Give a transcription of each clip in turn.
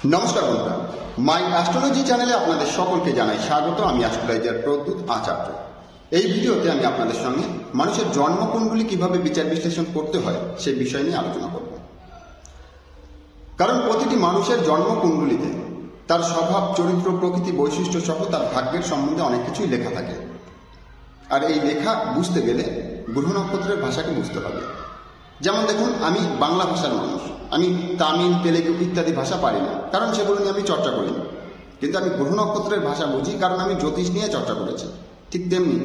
নমস্কার বন্ধুরা, মাই অ্যাস্ট্রোলজি চ্যানেলে আপনাদের সকলকে জানাই স্বাগত। আমি অ্যাস্ট্রোলজার প্রদ্যুৎ আচার্য। এই ভিডিওতে আমি আপনাদের সঙ্গে মানুষের জন্মকুণ্ডলী কিভাবে বিচার বিশ্লেষণ করতে হয় সেই বিষয় নিয়ে আলোচনা করব। কারণ প্রতিটি মানুষের জন্মকুণ্ডলীতে তার স্বভাব, চরিত্র, প্রকৃতি, বৈশিষ্ট্য সহ তার ভাগ্যের সম্বন্ধে অনেক কিছুই লেখা থাকে। আর এই লেখা বুঝতে গেলে গ্রহ নক্ষত্রের ভাষাকে বুঝতে হবে। যেমন দেখুন, আমি বাংলা ভাষার মানুষ, আমি তামিল, তেলেগু ইত্যাদি ভাষা পারি না, কারণ সেগুলো নিয়ে আমি চর্চা করিনি। কিন্তু আমি গ্রহ নক্ষত্রের ভাষা বুঝি, কারণ আমি জ্যোতিষ নিয়ে চর্চা করেছি। ঠিক তেমনি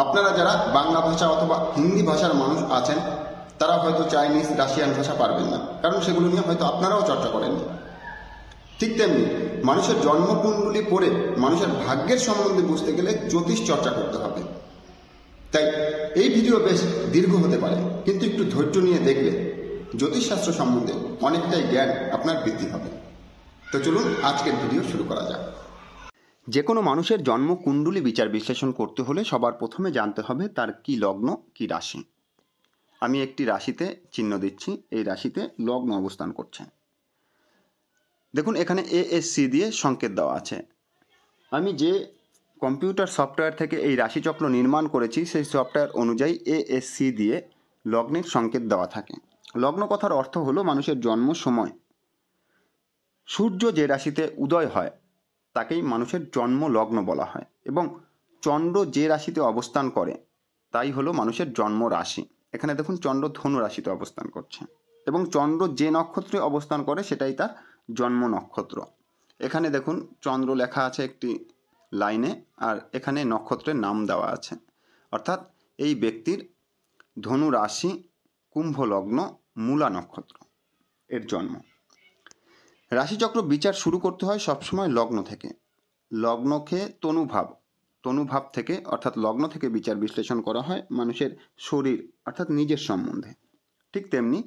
আপনারা যারা বাংলা ভাষা অথবা হিন্দি ভাষার মানুষ আছেন, তারা হয়তো চাইনিজ, রাশিয়ান ভাষা পারবেন না, কারণ সেগুলো নিয়ে হয়তো আপনারাও চর্চা করেননি। ঠিক তেমনি মানুষের জন্মকুণ্ডলী পড়ে মানুষের ভাগ্যের সম্বন্ধে বুঝতে গেলে জ্যোতিষ চর্চা করতে হবে। তাই এই ভিডিও বেশ দীর্ঘ হতে পারে, কিন্তু একটু ধৈর্য নিয়ে দেখলে জ্যোতিষশাস্ত্র সম্বন্ধে অনেকটাই জ্ঞান আপনার বৃদ্ধি হবে। তো চলুন আজকের ভিডিও শুরু করা যাক। যে কোনো মানুষের জন্মকুণ্ডলী বিচার বিশ্লেষণ করতে হলে সবার প্রথমে জানতে হবে তার কি লগ্ন, কি রাশি। আমি একটি রাশিতে চিহ্ন দিচ্ছি, এই রাশিতে লগ্ন অবস্থান করছে। দেখুন, এখানে ASC দিয়ে সংকেত দেওয়া আছে। আমি যে কম্পিউটার সফটওয়্যার থেকে এই রাশিচক্র নির্মাণ করেছি, সেই সফটওয়্যার অনুযায়ী ASC দিয়ে লগ্নের সংকেত দেওয়া থাকে। লগ্ন কথার অর্থ হলো মানুষের জন্ম সময়। সূর্য যে রাশিতে উদয় হয় তাকেই মানুষের জন্ম লগ্ন বলা হয়, এবং চন্দ্র যে রাশিতে অবস্থান করে তাই হলো মানুষের জন্ম রাশি। এখানে দেখুন, চন্দ্র ধনু রাশিতে অবস্থান করছে, এবং চন্দ্র যে নক্ষত্রে অবস্থান করে সেটাই তার জন্ম নক্ষত্র। এখানে দেখুন, চন্দ্র লেখা আছে একটি লাইনে, আর এখানে নক্ষত্রের নাম দেওয়া আছে। অর্থাৎ এই ব্যক্তির ধনু রাশি, কুম্ভ লগ্ন, মূলা নক্ষত্র এর জন্ম। রাশিচক্র বিচার শুরু করতে হয় সবসময় লগ্ন থেকে। লগ্নকে তনুভাব থেকে অর্থাৎ লগ্ন থেকে বিচার বিশ্লেষণ করা হয় মানুষের শরীর অর্থাৎ নিজের সম্বন্ধে। ঠিক তেমনি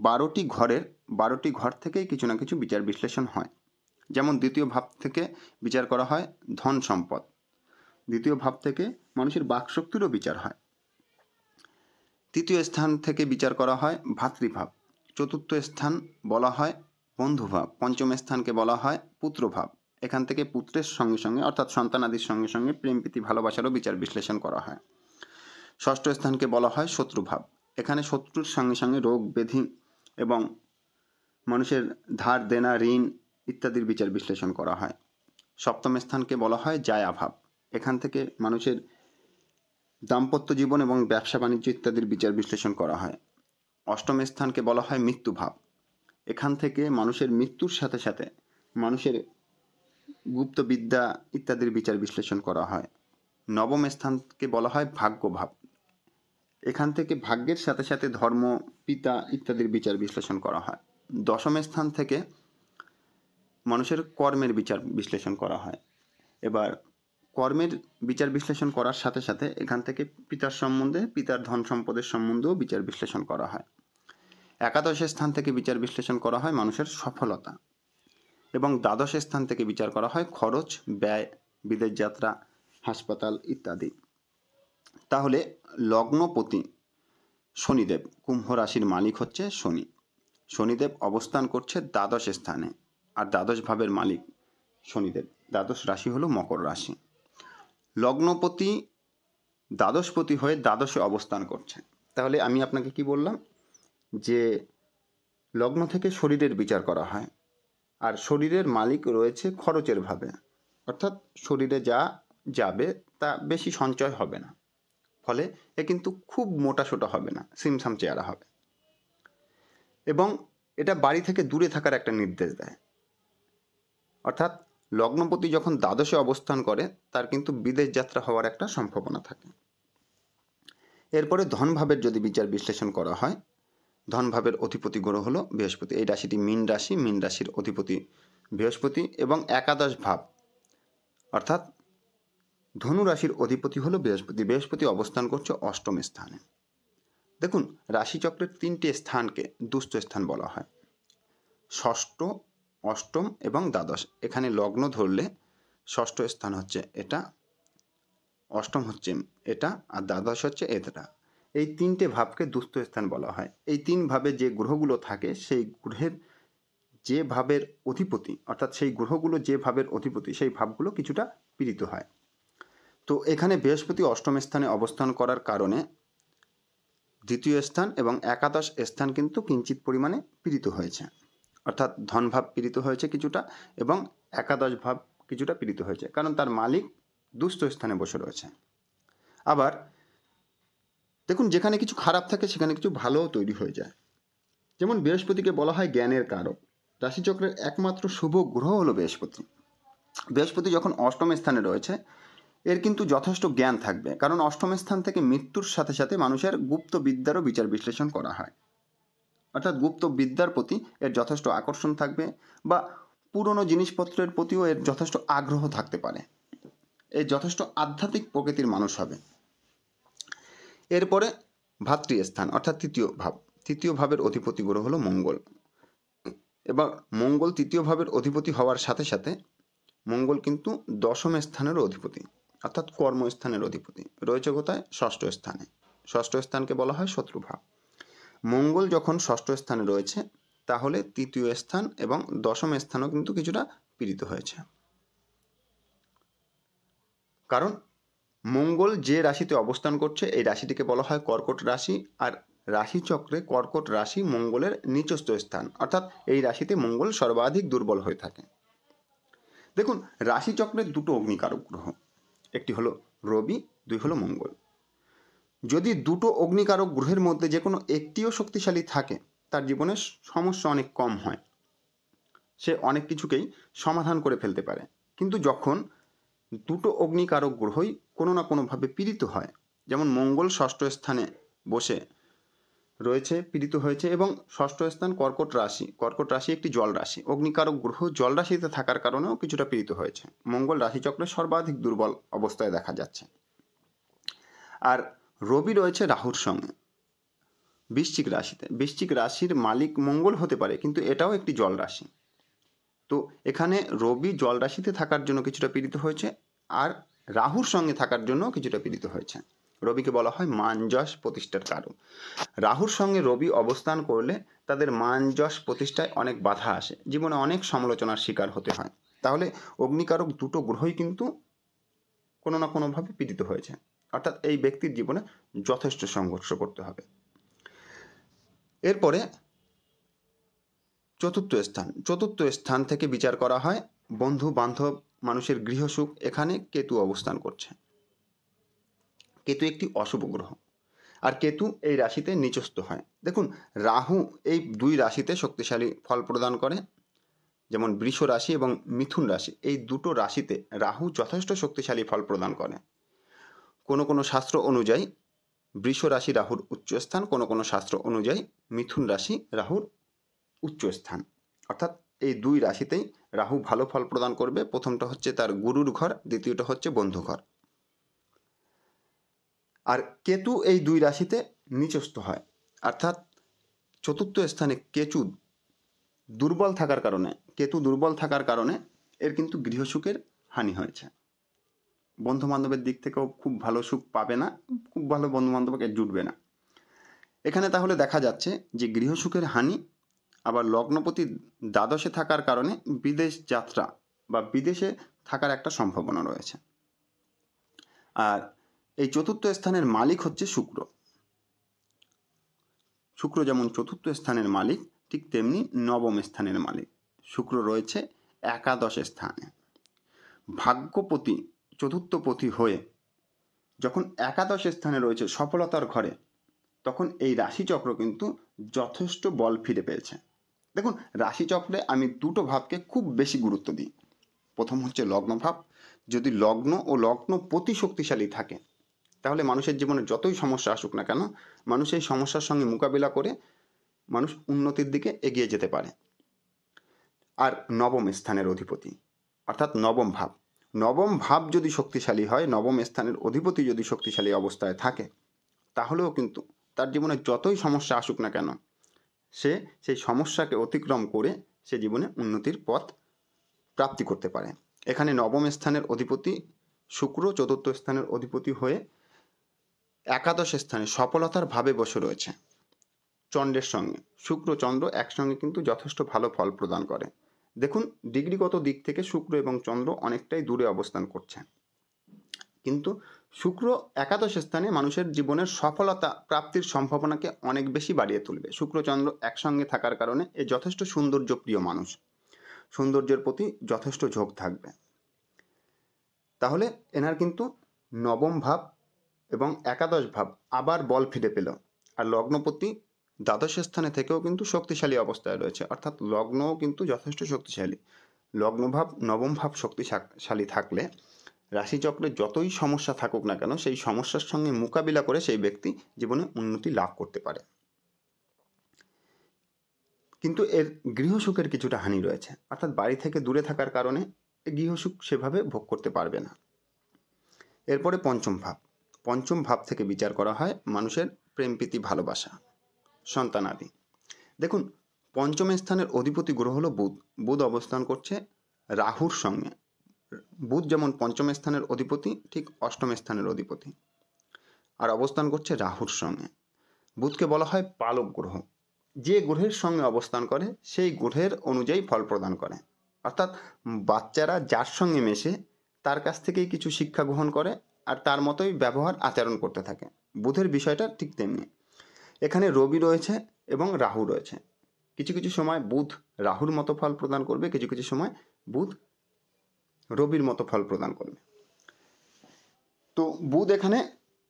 12টি ঘর থেকেই কিছু না কিছু বিচার বিশ্লেষণ হয়। যেমন দ্বিতীয় ভাব থেকে বিচার করা হয় ধন সম্পদ, দ্বিতীয় ভাব থেকে মানুষের বাকশক্তিরও বিচার হয়, তৃতীয় স্থান থেকে বিচার করা হয় ভাতৃভাব, চতুর্থ স্থান বলা হয় বন্ধুভাব, পঞ্চম স্থানকে বলা হয় পুত্রভাব। এখান থেকে পুত্রের সঙ্গে সঙ্গে অর্থাৎ সন্তানাদির সঙ্গে সঙ্গে প্রেম প্রীতি ভালোবাসারও বিচার বিশ্লেষণ করা হয়। ষষ্ঠ স্থানকে বলা হয় শত্রুভাব। এখানে শত্রুর সঙ্গে সঙ্গে রোগ ব্যাধি এবং মানুষের ধার দেনা, ঋণ ইত্যাদির বিচার বিশ্লেষণ করা হয়। সপ্তম স্থানকে বলা হয় জায়াভাব। এখান থেকে মানুষের দাম্পত্য জীবন এবং ব্যবসা বাণিজ্য ইত্যাদির বিচার বিশ্লেষণ করা হয়। অষ্টম স্থানকে বলা হয় মৃত্যুভাব। এখান থেকে মানুষের মৃত্যুর সাথে সাথে মানুষের গুপ্তবিদ্যা ইত্যাদির বিচার বিশ্লেষণ করা হয়। নবম স্থানকে বলা হয় ভাগ্যভাব। এখান থেকে ভাগ্যের সাথে সাথে ধর্ম, পিতা ইত্যাদির বিচার বিশ্লেষণ করা হয়। দশম স্থান থেকে মানুষের কর্মের বিচার বিশ্লেষণ করা হয়। এবার কর্মের বিচার বিশ্লেষণ করার সাথে সাথে এখান থেকে পিতার সম্বন্ধে, পিতার ধন সম্পদের সম্বন্ধেও বিচার বিশ্লেষণ করা হয়। একাদশ স্থান থেকে বিচার বিশ্লেষণ করা হয় মানুষের সফলতা, এবং দ্বাদশ স্থান থেকে বিচার করা হয় খরচ, ব্যয়, বিদেশ যাত্রা, হাসপাতাল ইত্যাদি। তাহলে লগ্নপতি শনিদেব, কুম্ভ রাশির মালিক হচ্ছে শনি। শনিদেব অবস্থান করছে দ্বাদশ স্থানে, আর দ্বাদশ ভাবের মালিক শনিদেব। দ্বাদশ রাশি হলো মকর রাশি। লগ্নপতি দ্বাদশপতি হয়ে দ্বাদশে অবস্থান করছে। তাহলে আমি আপনাকে কি বললাম, যে লগ্ন থেকে শরীরের বিচার করা হয়, আর শরীরের মালিক রয়েছে খরচের ভাবে, অর্থাৎ শরীরে যা যাবে তা বেশি সঞ্চয় হবে না, ফলে এ কিন্তু খুব মোটাসোটা হবে না, সিমসাম চেহারা হবে, এবং এটা বাড়ি থেকে দূরে থাকার একটা নির্দেশ দেয়। অর্থাৎ লগ্নপতি যখন দ্বাদশে অবস্থান করে তার কিন্তু বিদেশ যাত্রা হওয়ার একটা সম্ভাবনা থাকে। এরপরে ধনভাবের যদি বিচার বিশ্লেষণ করা হয়, ধনভাবের অধিপতি গ্রহ হলো বৃহস্পতি। এই রাশিটি মীন রাশি, মীন রাশির অধিপতি বৃহস্পতি, এবং একাদশ ভাব অর্থাৎ ধনু রাশির অধিপতি হলো বৃহস্পতি। বৃহস্পতি অবস্থান করছে অষ্টম স্থানে। দেখুন, রাশিচক্রের 3টে স্থানকে দুস্থ স্থান বলা হয়, ষষ্ঠ, অষ্টম এবং দ্বাদশ। এখানে লগ্ন ধরলে ষষ্ঠ স্থান হচ্ছে এটা, অষ্টম হচ্ছে এটা, আর দ্বাদশ হচ্ছে এটা। এই 3টে ভাবকে দুস্থ স্থান বলা হয়। এই 3 ভাবে যে গ্রহগুলো থাকে সেই গ্রহের যে ভাবের অধিপতি, অর্থাৎ সেই গ্রহগুলো যে ভাবের অধিপতি, সেই ভাবগুলো কিছুটা পীড়িত হয়। তো এখানে বৃহস্পতি অষ্টম স্থানে অবস্থান করার কারণে দ্বিতীয় স্থান এবং একাদশ স্থান কিন্তু কিঞ্চিত পরিমাণে পীড়িত হয়েছে, অর্থাৎ ধনভাব পীড়িত হয়েছে কিছুটা এবং একাদশ ভাব কিছুটা পীড়িত হয়েছে, কারণ তার মালিক দুস্থ স্থানে বসে রয়েছে। আবার দেখুন, যেখানে কিছু খারাপ থাকে সেখানে কিছু ভালোও তৈরি হয়ে যায়। যেমন বৃহস্পতিকে বলা হয় জ্ঞানের কারক। রাশিচক্রের একমাত্র শুভ গ্রহ হলো বৃহস্পতি। বৃহস্পতি যখন অষ্টম স্থানে রয়েছে, এর কিন্তু যথেষ্ট জ্ঞান থাকবে, কারণ অষ্টম স্থান থেকে মৃত্যুর সাথে সাথে মানুষের গুপ্ত বিদ্যারও বিচার বিশ্লেষণ করা হয়, অর্থাৎ গুপ্ত বিদ্যার প্রতি এর যথেষ্ট আকর্ষণ থাকবে বা পুরনো জিনিসপত্রের প্রতিও এর যথেষ্ট আগ্রহ থাকতে পারে। এর যথেষ্ট আধ্যাত্মিক প্রকৃতির মানুষ হবে। এরপরে ভাতৃস্থান অর্থাৎ তৃতীয় ভাব। তৃতীয় ভাবের অধিপতি গ্রহ হলো মঙ্গল। এবার মঙ্গল তৃতীয় ভাবের অধিপতি হওয়ার সাথে সাথে মঙ্গল কিন্তু দশম স্থানেরও অধিপতি, অর্থাৎ কর্মস্থানের অধিপতি। রয়েছে কোথায়? ষষ্ঠ স্থানে। ষষ্ঠ স্থানকে বলা হয় শত্রুভাব। মঙ্গল যখন ষষ্ঠ স্থানে রয়েছে, তাহলে তৃতীয় স্থান এবং দশম স্থানও কিন্তু কিছুটা পীড়িত হয়েছে, কারণ মঙ্গল যে রাশিতে অবস্থান করছে এই রাশিটিকে বলা হয় কর্কট রাশি, আর রাশিচক্রে কর্কট রাশি মঙ্গলের নিচস্থ স্থান, অর্থাৎ এই রাশিতে মঙ্গল সর্বাধিক দুর্বল হয়ে থাকে। দেখুন, রাশিচক্রের দুটো অগ্নিকারক গ্রহ, একটি হলো রবি, দুই হলো মঙ্গল। যদি দুটো অগ্নিকারক গ্রহের মধ্যে যে কোনো একটিও শক্তিশালী থাকে, তার জীবনে সমস্যা অনেক কম হয়, সে অনেক কিছুকেই সমাধান করে ফেলতে পারে। কিন্তু যখন দুটো অগ্নিকারক গ্রহই কোনো না কোনোভাবে পীড়িত হয়, যেমন মঙ্গল ষষ্ঠ স্থানে বসে রয়েছে, পীড়িত হয়েছে, এবং ষষ্ঠ স্থান কর্কট রাশি। কর্কট রাশি একটি জল রাশি, অগ্নিকারক গ্রহ জল রাশিতে থাকার কারণেও কিছুটা পীড়িত হয়েছে। মঙ্গল রাশিচক্রে সর্বাধিক দুর্বল অবস্থায় দেখা যাচ্ছে। আর রবি রয়েছে রাহুর সঙ্গে বৃশ্চিক রাশিতে। বৃশ্চিক রাশির মালিক মঙ্গল হতে পারে, কিন্তু এটাও একটি জল রাশি। তো এখানে রবি জল রাশিতে থাকার জন্য কিছুটা পীড়িত হয়েছে, আর রাহুর সঙ্গে থাকার জন্য কিছুটা পীড়িত হয়েছে। রবিকে বলা হয় মান যশ প্রতিষ্ঠার কারক। রাহুর সঙ্গে রবি অবস্থান করলে তাদের মান যশ প্রতিষ্ঠায় অনেক বাধা আসে, জীবনে অনেক সমালোচনার শিকার হতে হয়। তাহলে অগ্নিকারক দুটো গ্রহই কিন্তু কোনো না কোনোভাবে পীড়িত হয়েছে, অর্থাৎ এই ব্যক্তির জীবনে যথেষ্ট সংঘর্ষ করতে হবে। এরপরে চতুর্থ স্থান। চতুর্থ স্থান থেকে বিচার করা হয় বন্ধু বান্ধব, মানুষের গৃহসুখ। এখানে কেতু অবস্থান করছে। কেতু একটি অশুভ গ্রহ, আর কেতু এই রাশিতে নিচস্থ হয়। দেখুন, রাহু এই দুই রাশিতে শক্তিশালী ফল প্রদান করে, যেমন বৃষ রাশি এবং মিথুন রাশি, এই দুটো রাশিতে রাহু যথেষ্ট শক্তিশালী ফল প্রদান করে। কোনো কোনো শাস্ত্র অনুযায়ী বৃষ রাশি রাহুর উচ্চস্থান, কোনো কোনো শাস্ত্র অনুযায়ী মিথুন রাশি রাহুর উচ্চস্থান, অর্থাৎ এই দুই রাশিতেই রাহু ভালো ফল প্রদান করবে। প্রথমটা হচ্ছে তার গুরুর ঘর, দ্বিতীয়টা হচ্ছে বন্ধু ঘর। আর কেতু এই দুই রাশিতে নিচস্থ হয়, অর্থাৎ চতুর্থ স্থানে কেতু দুর্বল থাকার কারণে এর কিন্তু গৃহসুখের হানি হয়েছে। বন্ধু বান্ধবের দিক থেকেও খুব ভালো সুখ পাবে না, খুব ভালো বন্ধু বান্ধবকে জুটবে না। এখানে তাহলে দেখা যাচ্ছে যে গৃহসুখের হানি, আবার লগ্নপতি দ্বাদশে থাকার কারণে বিদেশ যাত্রা বা বিদেশে থাকার একটা সম্ভাবনা রয়েছে। আর এই চতুর্থ স্থানের মালিক হচ্ছে শুক্র। শুক্র যেমন চতুর্থ স্থানের মালিক, ঠিক তেমনি নবম স্থানের মালিক। শুক্র রয়েছে একাদশ স্থানে। ভাগ্যপতি চতুর্থপতি হয়ে যখন একাদশ স্থানে রয়েছে সফলতার ঘরে, তখন এই রাশিচক্র কিন্তু যথেষ্ট বল ফিরে পেয়েছে। দেখুন, রাশিচক্রে আমি দুটো ভাবকে খুব বেশি গুরুত্ব দিই। প্রথম হচ্ছে লগ্ন ভাব। যদি লগ্ন ও লগ্নপতি শক্তিশালী থাকে, তাহলে মানুষের জীবনে যতই সমস্যা আসুক না কেন, মানুষ এই সমস্যার সঙ্গে মোকাবিলা করে মানুষ উন্নতির দিকে এগিয়ে যেতে পারে। আর নবম স্থানের অধিপতি, অর্থাৎ নবম ভাব যদি শক্তিশালী হয়, নবম স্থানের অধিপতি যদি শক্তিশালী অবস্থায় থাকে, তাহলেও কিন্তু তার জীবনে যতই সমস্যা আসুক না কেন, সে সেই সমস্যাকে অতিক্রম করে সে জীবনে উন্নতির পথ প্রাপ্তি করতে পারে। এখানে নবম স্থানের অধিপতি শুক্র চতুর্থ স্থানের অধিপতি হয়ে একাদশ স্থানে সফলতার ভাবে বসে রয়েছে। চন্দ্রের সঙ্গে শুক্র চন্দ্র একসঙ্গে কিন্তু যথেষ্ট ভালো ফল প্রদান করে। দেখুন ডিগ্রিগত দিক থেকে শুক্র এবং চন্দ্র অনেকটাই দূরে অবস্থান করছে, কিন্তু শুক্র একাদশ স্থানে মানুষের জীবনের সফলতা প্রাপ্তির সম্ভাবনাকে অনেক বেশি বাড়িয়ে তুলবে। শুক্র চন্দ্র একসঙ্গে থাকার কারণে এ যথেষ্ট সৌন্দর্যপ্রিয় মানুষ, সৌন্দর্যের প্রতি যথেষ্ট ঝোঁক থাকবে। তাহলে এনার কিন্তু নবম ভাব এবং একাদশ ভাব আবার বল ফিরে পেল, আর লগ্নপতি দ্বাদশ স্থানে থেকেও কিন্তু শক্তিশালী অবস্থায় রয়েছে, অর্থাৎ লগ্নও কিন্তু যথেষ্ট শক্তিশালী। লগ্নভাব নবম ভাব শক্তিশালী থাকলে রাশিচক্রে যতই সমস্যা থাকুক না কেন সেই সমস্যার সঙ্গে মোকাবিলা করে সেই ব্যক্তি জীবনে উন্নতি লাভ করতে পারে। কিন্তু এর গৃহসুখের কিছুটা হানি রয়েছে, অর্থাৎ বাড়ি থেকে দূরে থাকার কারণে গৃহসুখ সেভাবে ভোগ করতে পারবে না। এরপরে পঞ্চম ভাব থেকে বিচার করা হয় মানুষের প্রেম প্রীতি ভালোবাসা সন্তানাদি। দেখুন পঞ্চম স্থানের অধিপতি গ্রহ হলো বুধ। বুধ অবস্থান করছে রাহুর সঙ্গে। বুধ যেমন পঞ্চম স্থানের অধিপতি, ঠিক অষ্টম স্থানের অধিপতি, আর অবস্থান করছে রাহুর সঙ্গে। বুধকে বলা হয় পালক গ্রহ। যে গ্রহের সঙ্গে অবস্থান করে সেই গ্রহের অনুযায়ী ফল প্রদান করে, অর্থাৎ বাচ্চারা যার সঙ্গে মেশে তার কাছ থেকেই কিছু শিক্ষা গ্রহণ করে আর তার মতোই ব্যবহার আচরণ করতে থাকে। বুধের বিষয়টা ঠিক তেমনি। এখানে রবি রয়েছে এবং রাহু রয়েছে। কিছু কিছু সময় বুধ রাহুর মতো ফল প্রদান করবে, কিছু কিছু সময় বুধ রবির মতো ফল প্রদান করবে। তো বুধ এখানে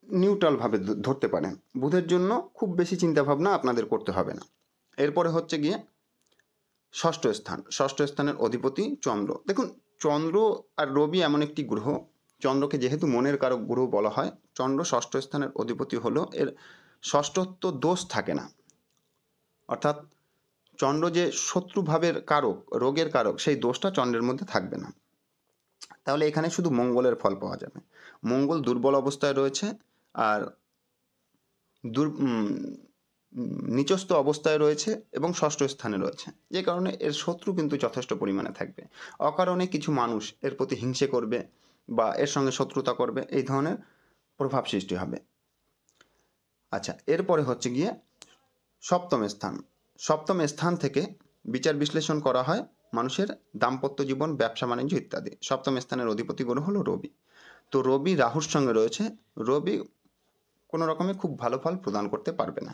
নিউট্রালভাবে ধরতে পারেন। বুধের জন্য খুব বেশি চিন্তাভাবনা আপনাদের করতে হবে না। এরপরে হচ্ছে গিয়ে ষষ্ঠ স্থানের অধিপতি চন্দ্র। দেখুন চন্দ্র আর রবি এমন একটি গ্রহ, চন্দ্রকে যেহেতু মনের কারক গ্রহ বলা হয়, চন্দ্র ষষ্ঠ স্থানের অধিপতি হলো, এর ষষ্ঠত্ব দোষ থাকে না, অর্থাৎ চন্দ্র যে শত্রুভাবের কারক, রোগের কারক, সেই দোষটা চন্দ্রের মধ্যে থাকবে না। তাহলে এখানে শুধু মঙ্গলের ফল পাওয়া যাবে। মঙ্গল দুর্বল অবস্থায় রয়েছে আর নিচস্থ অবস্থায় রয়েছে এবং ষষ্ঠ স্থানে রয়েছে, যে কারণে এর শত্রু কিন্তু যথেষ্ট পরিমাণে থাকবে। অকারণে কিছু মানুষ এর প্রতি হিংসে করবে বা এর সঙ্গে শত্রুতা করবে, এই ধরনের প্রভাব সৃষ্টি হবে। আচ্ছা, এরপরে হচ্ছে গিয়ে সপ্তম স্থান থেকে বিচার বিশ্লেষণ করা হয় মানুষের দাম্পত্য জীবন, ব্যবসা বাণিজ্য ইত্যাদি। সপ্তম স্থানের অধিপতি গ্রহ হলো রবি। তো রবি রাহুর সঙ্গে রয়েছে, রবি কোনো রকমে খুব ভালো ফল প্রদান করতে পারবে না।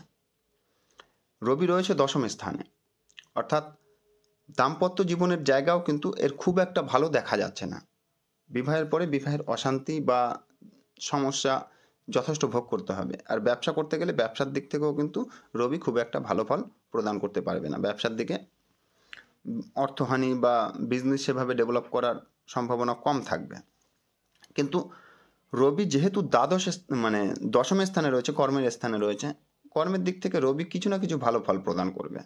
রবি রয়েছে দশম স্থানে, অর্থাৎ দাম্পত্য জীবনের জায়গাও কিন্তু এর খুব একটা ভালো দেখা যাচ্ছে না। বিবাহের পরে বিবাহের অশান্তি বা সমস্যা যথেষ্ট ভোগ করতে হবে। আর ব্যবসা করতে গেলে ব্যবসার দিক থেকেও কিন্তু রবি খুব একটা ভালো ফল প্রদান করতে পারবে না। ব্যবসার দিকে অর্থহানি বা বিজনেস সেভাবে ডেভেলপ করার সম্ভাবনা কম থাকবে। কিন্তু রবি যেহেতু দশম স্থানে রয়েছে, কর্মের স্থানে রয়েছে, কর্মের দিক থেকে রবি কিছু না কিছু ভালো ফল প্রদান করবে।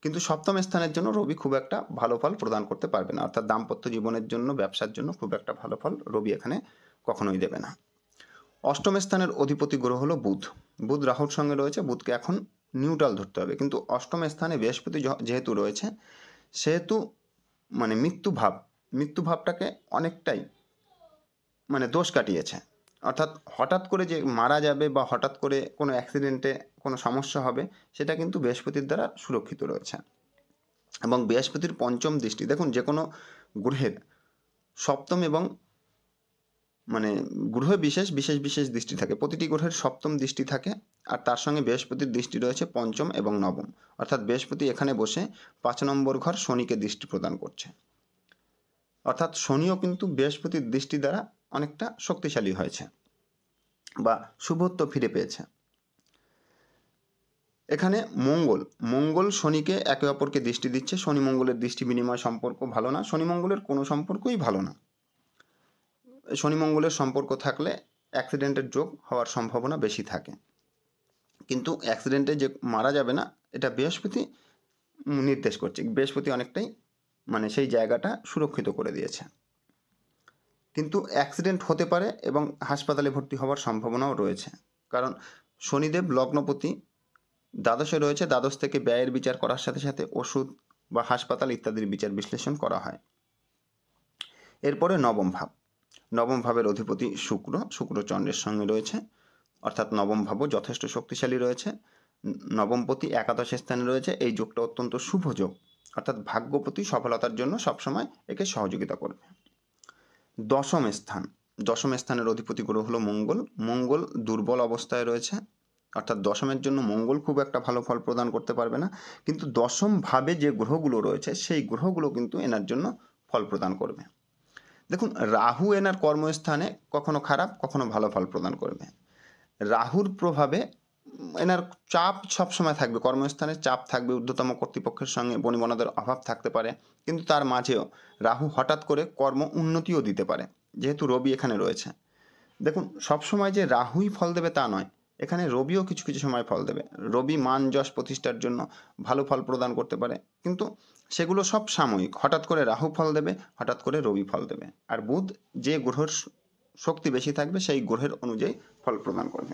কিন্তু সপ্তম স্থানের জন্য রবি খুব একটা ভালো ফল প্রদান করতে পারবে না, অর্থাৎ দাম্পত্য জীবনের জন্য, ব্যবসার জন্য খুব একটা ভালো ফল রবি এখানে কখনোই দেবে না। অষ্টম স্থানের অধিপতি গ্রহ হলো বুধ। বুধ রাহুর সঙ্গে রয়েছে, বুধকে এখন নিউট্রাল ধরতে হবে। কিন্তু অষ্টম স্থানে বৃহস্পতি যেহেতু রয়েছে, সেহেতু মৃত্যুভাবটাকে অনেকটাই দোষ কাটিয়েছে। অর্থাৎ হঠাৎ করে যে মারা যাবে বা হঠাৎ করে কোনো অ্যাক্সিডেন্টে কোনো সমস্যা হবে, সেটা কিন্তু বৃহস্পতির দ্বারা সুরক্ষিত রয়েছে। এবং বৃহস্পতির পঞ্চম দৃষ্টি, দেখুন যে কোনো গ্রহের সপ্তম এবং গ্রহে বিশেষ দৃষ্টি থাকে, প্রতিটি গ্রহের সপ্তম দৃষ্টি থাকে, আর তার সঙ্গে বৃহস্পতির দৃষ্টি রয়েছে পঞ্চম এবং নবম। অর্থাৎ বৃহস্পতি এখানে বসে 5 নম্বর ঘর শনিকে দৃষ্টি প্রদান করছে, অর্থাৎ শনিও কিন্তু বৃহস্পতির দৃষ্টি দ্বারা অনেকটা শক্তিশালী হয়েছে বা শুভত্ব ফিরে পেয়েছে। এখানে মঙ্গল শনিকে একে অপরকে দৃষ্টি দিচ্ছে। শনি মঙ্গলের দৃষ্টি বিনিময় সম্পর্ক ভালো না, শনি মঙ্গলের কোনো সম্পর্কই ভালো না। শনি মঙ্গলের সম্পর্ক থাকলে অ্যাক্সিডেন্টের যোগ হওয়ার সম্ভাবনা বেশি থাকে, কিন্তু অ্যাক্সিডেন্টে যে মারা যাবে না এটা বৃহস্পতি নির্দেশ করছে। বৃহস্পতি অনেকটাই সেই জায়গাটা সুরক্ষিত করে দিয়েছে, কিন্তু অ্যাক্সিডেন্ট হতে পারে এবং হাসপাতালে ভর্তি হওয়ার সম্ভাবনাও রয়েছে। কারণ শনিদেব লগ্নপতি দ্বাদশে রয়েছে, দ্বাদশ থেকে ব্যয়ের বিচার করার সাথে সাথে ওষুধ বা হাসপাতাল ইত্যাদির বিচার বিশ্লেষণ করা হয়। এরপরে নবম ভাবের অধিপতি শুক্র চন্দ্রের সঙ্গে রয়েছে, অর্থাৎ নবম ভাবও যথেষ্ট শক্তিশালী রয়েছে। নবমপতি একাদশ স্থানে রয়েছে। এই যোগটা অত্যন্ত শুভ যোগ, অর্থাৎ ভাগ্যপতি সফলতার জন্য সবসময় একে সহযোগিতা করবে। দশম স্থানের অধিপতি গ্রহ হলো মঙ্গল। মঙ্গল দুর্বল অবস্থায় রয়েছে, অর্থাৎ দশমের জন্য মঙ্গল খুব একটা ভালো ফল প্রদান করতে পারবে না, কিন্তু দশম ভাবে যে গ্রহগুলো রয়েছে সেই গ্রহগুলো কিন্তু এনার জন্য ফল প্রদান করবে। দেখুন, রাহু এনার কর্মস্থানে কখনো খারাপ কখনো ভালো ফল প্রদান করবে। রাহুর প্রভাবে এনার চাপ সবসময় থাকবে, কর্মস্থানে চাপ থাকবে, ঊর্ধ্বতম কর্তৃপক্ষের সঙ্গে বনিবনদের অভাব থাকতে পারে, কিন্তু তার মাঝেও রাহু হঠাৎ করে কর্ম উন্নতিও দিতে পারে, যেহেতু রবি এখানে রয়েছে। দেখুন, সবসময় যে রাহুই ফল দেবে তা নয়, এখানে রবিও কিছু কিছু সময় ফল দেবে। রবি মান যশ প্রতিষ্ঠার জন্য ভালো ফল প্রদান করতে পারে, কিন্তু সেগুলো সব সাময়িক। হঠাৎ করে রাহু ফল দেবে, হঠাৎ করে রবি ফল দেবে। আর বুধ যে গ্রহের শক্তি বেশি থাকবে সেই গ্রহের অনুযায়ী ফল প্রদান করবে।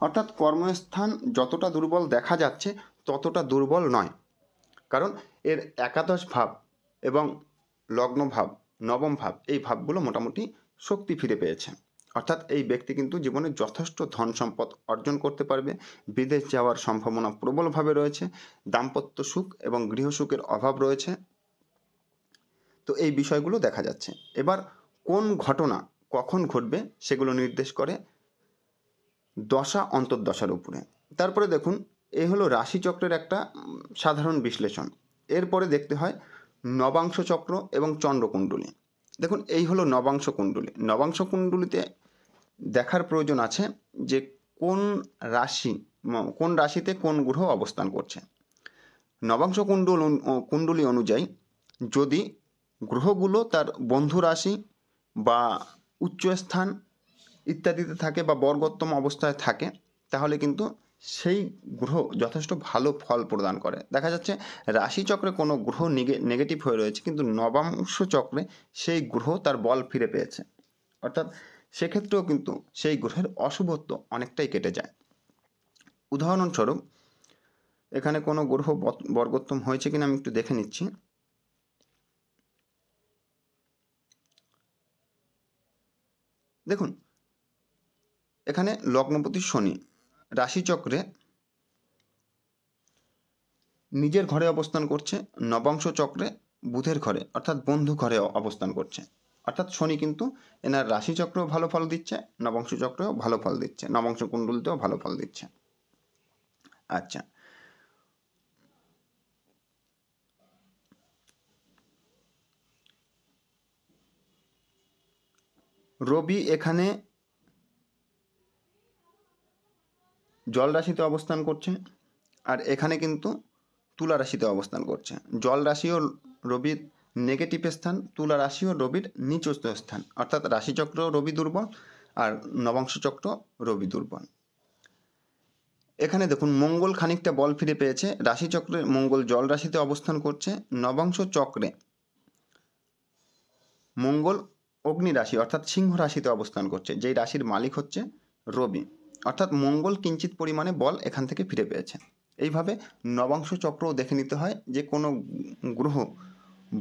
অর্থাৎ কর্মস্থান যতটা দুর্বল দেখা যাচ্ছে ততটা দুর্বল নয়, কারণ এর একাদশ ভাব এবং লগ্ন ভাব, নবম ভাব, এই ভাবগুলো মোটামুটি শক্তি ফিরে পেয়েছে। অর্থাৎ এই ব্যক্তি কিন্তু জীবনে যথেষ্ট ধন সম্পদ অর্জন করতে পারবে, বিদেশ যাওয়ার সম্ভাবনা প্রবলভাবে রয়েছে, দাম্পত্য সুখ এবং গৃহসুখের অভাব রয়েছে। তো এই বিষয়গুলো দেখা যাচ্ছে। এবার কোন ঘটনা কখন ঘটবে সেগুলো নির্দেশ করে দশা অন্তর্দশার উপরে। তারপরে দেখুন, এই হলো রাশিচক্রের একটা সাধারণ বিশ্লেষণ। এরপরে দেখতে হয় নবাংশ চক্র এবং চন্দ্রকুণ্ডলী। দেখুন, এই হলো নবাংশ কুণ্ডলী। নবাংশ কুণ্ডলীতে দেখার প্রয়োজন আছে যে কোন রাশিতে কোন গ্রহ অবস্থান করছে। নবাংশ কুণ্ডলী অনুযায়ী যদি গ্রহগুলো তার বন্ধু রাশি বা উচ্চস্থান ইত্যাদিতে থাকে বা বর্গোত্তম অবস্থায় থাকে, তাহলে কিন্তু সেই গ্রহ যথেষ্ট ভালো ফল প্রদান করে। দেখা যাচ্ছে রাশিচক্রে কোনো গ্রহ নেগেটিভ হয়ে রয়েছে, কিন্তু নবাংশ চক্রে সেই গ্রহ তার বল ফিরে পেয়েছে, অর্থাৎ সেক্ষেত্রেও কিন্তু সেই গ্রহের অশুভত্ব অনেকটাই কেটে যায়। উদাহরণস্বরূপ, এখানে কোনো গ্রহ বর্গোত্তম হয়েছে কিনা আমি একটু দেখে নিচ্ছি। দেখুন, এখানে লগ্নপতি শনি রাশিচক্রে নিজের ঘরে অবস্থান করছে, নবাংশ চক্রে বুধের ঘরে অর্থাৎ বন্ধু ঘরে অবস্থান করছে। অর্থাৎ শনি কিন্তু এনার রাশিচক্রেও ভালো ফল দিচ্ছে, নবাংশ চক্রেও ভালো ফল দিচ্ছে, নবাংশ কুণ্ডলীতেও ভালো ফল দিচ্ছে। আচ্ছা, রবি এখানে জল রাশিতে অবস্থান করছে, আর এখানে কিন্তু তুলা রাশিতে অবস্থান করছে। জল রাশিও রবির নেগেটিভ স্থান, তুলা রাশিও রবির নিচস্থ স্থান, অর্থাৎ রাশিচক্র রবি দুর্বল আর নবাংশ চক্র রবি দুর্বল। এখানে দেখুন, মঙ্গল খানিকটা বল ফিরে পেয়েছে। রাশিচক্রে মঙ্গল জল রাশিতে অবস্থান করছে, নবাংশ চক্রে মঙ্গল অগ্নি রাশি অর্থাৎ সিংহ রাশিতে অবস্থান করছে, যেই রাশির মালিক হচ্ছে রবি। অর্থাৎ মঙ্গল কিঞ্চিত পরিমাণে বল এখান থেকে ফিরে পেয়েছে। এইভাবে নবাংশ চক্রও দেখে নিতে হয় যে কোনো গ্রহ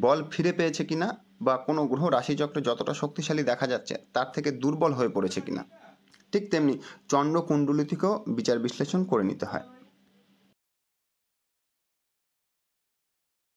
বল ফিরে পেয়েছে কিনা, বা কোনো গ্রহ রাশিচক্রে যতটা শক্তিশালী দেখা যাচ্ছে তার থেকে দুর্বল হয়ে পড়েছে কিনা। ঠিক তেমনি চন্দ্রকুণ্ডলী থেকেও বিচার বিশ্লেষণ করে নিতে হয়।